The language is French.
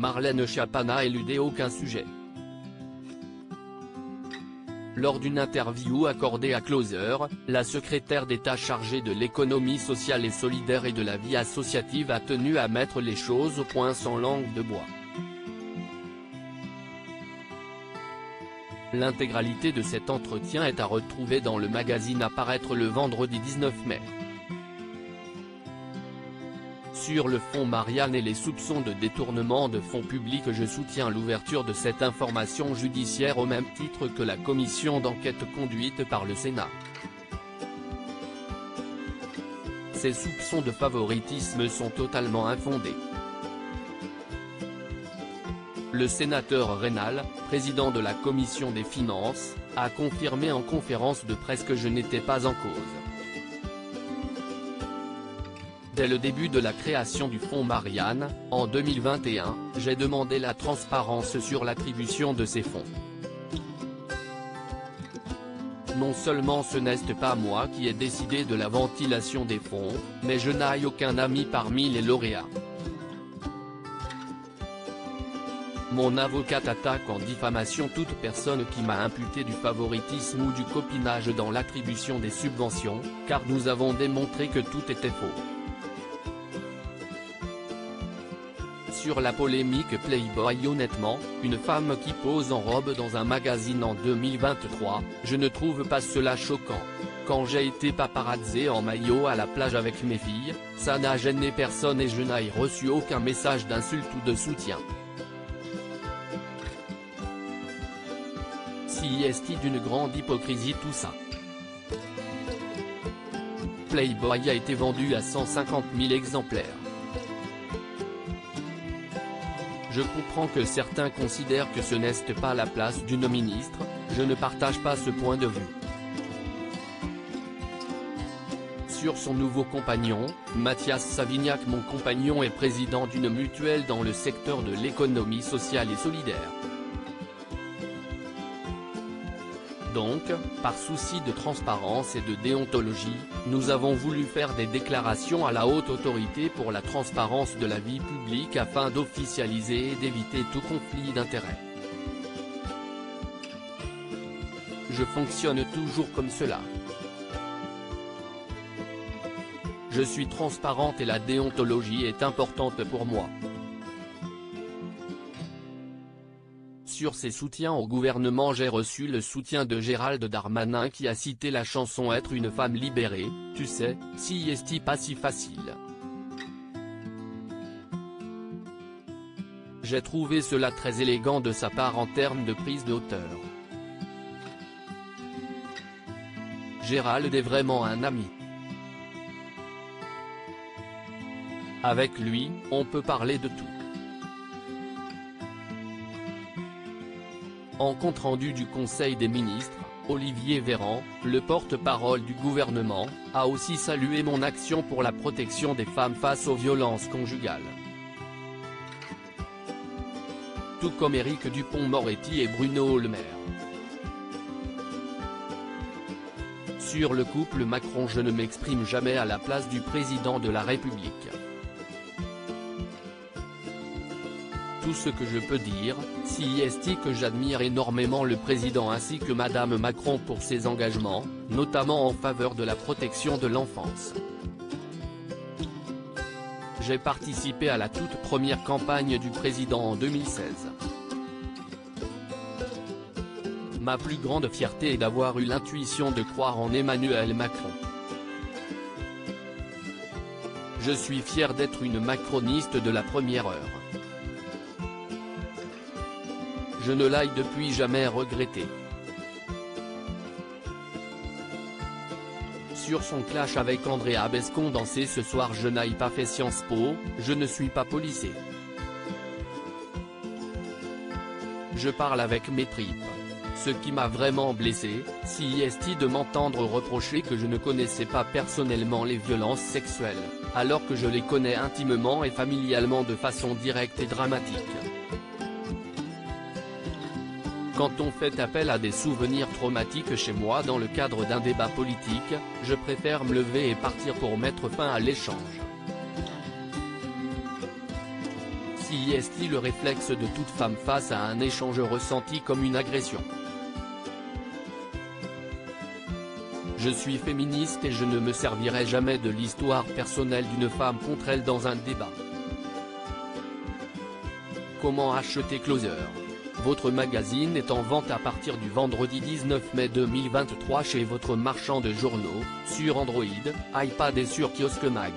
Marlène Schiappa n'a éludé aucun sujet. Lors d'une interview accordée à Closer, la secrétaire d'État chargée de l'économie sociale et solidaire et de la vie associative a tenu à mettre les choses au point sans langue de bois. L'intégralité de cet entretien est à retrouver dans le magazine à paraître le vendredi 19 mai. Sur le fonds Marianne et les soupçons de détournement de fonds publics, je soutiens l'ouverture de cette information judiciaire au même titre que la commission d'enquête conduite par le Sénat. Ces soupçons de favoritisme sont totalement infondés. Le sénateur Raynal, président de la commission des finances, a confirmé en conférence de presse que je n'étais pas en cause. Dès le début de la création du fonds Marianne, en 2021, j'ai demandé la transparence sur l'attribution de ces fonds. Non seulement ce n'est pas moi qui ai décidé de la ventilation des fonds, mais je n'ai aucun ami parmi les lauréats. Mon avocate attaque en diffamation toute personne qui m'a imputé du favoritisme ou du copinage dans l'attribution des subventions, car nous avons démontré que tout était faux. Sur la polémique Playboy, honnêtement, une femme qui pose en robe dans un magazine en 2023, je ne trouve pas cela choquant. Quand j'ai été paparazzé en maillot à la plage avec mes filles, ça n'a gêné personne et je n'ai reçu aucun message d'insulte ou de soutien. Si est-il d'une grande hypocrisie tout ça? Playboy a été vendu à 150 000 exemplaires. Je comprends que certains considèrent que ce n'est pas la place d'une ministre, je ne partage pas ce point de vue. Sur son nouveau compagnon, Mathias Savignac. Mon compagnon est président d'une mutuelle dans le secteur de l'économie sociale et solidaire. Donc, par souci de transparence et de déontologie, nous avons voulu faire des déclarations à la haute autorité pour la transparence de la vie publique afin d'officialiser et d'éviter tout conflit d'intérêts. Je fonctionne toujours comme cela. Je suis transparente et la déontologie est importante pour moi. Sur ses soutiens au gouvernement, j'ai reçu le soutien de Gérald Darmanin qui a cité la chanson Être une femme libérée, tu sais, si est pas si facile. J'ai trouvé cela très élégant de sa part en termes de prise de hauteur. Gérald est vraiment un ami. Avec lui, on peut parler de tout. En compte-rendu du Conseil des ministres, Olivier Véran, le porte-parole du gouvernement, a aussi salué mon action pour la protection des femmes face aux violences conjugales. Tout comme Éric Dupond-Moretti et Bruno Le Maire. Sur le couple Macron, je ne m'exprime jamais à la place du président de la République. Tout ce que je peux dire, si est que j'admire énormément le président ainsi que Madame Macron pour ses engagements, notamment en faveur de la protection de l'enfance. J'ai participé à la toute première campagne du président en 2016. Ma plus grande fierté est d'avoir eu l'intuition de croire en Emmanuel Macron. Je suis fier d'être une macroniste de la première heure. Je ne l'ai depuis jamais regretté. Sur son clash avec Andrea Bescon dansé ce soir, je n'ai pas fait Sciences Po, je ne suis pas policier. Je parle avec mes tripes. Ce qui m'a vraiment blessé, si est de m'entendre reprocher que je ne connaissais pas personnellement les violences sexuelles, alors que je les connais intimement et familialement de façon directe et dramatique. Quand on fait appel à des souvenirs traumatiques chez moi dans le cadre d'un débat politique, je préfère me lever et partir pour mettre fin à l'échange. Ceci est le réflexe de toute femme face à un échange ressenti comme une agression. Je suis féministe et je ne me servirai jamais de l'histoire personnelle d'une femme contre elle dans un débat. Comment acheter Closer? Votre magazine est en vente à partir du vendredi 19 mai 2023 chez votre marchand de journaux, sur Android, iPad et sur Kiosque Mag.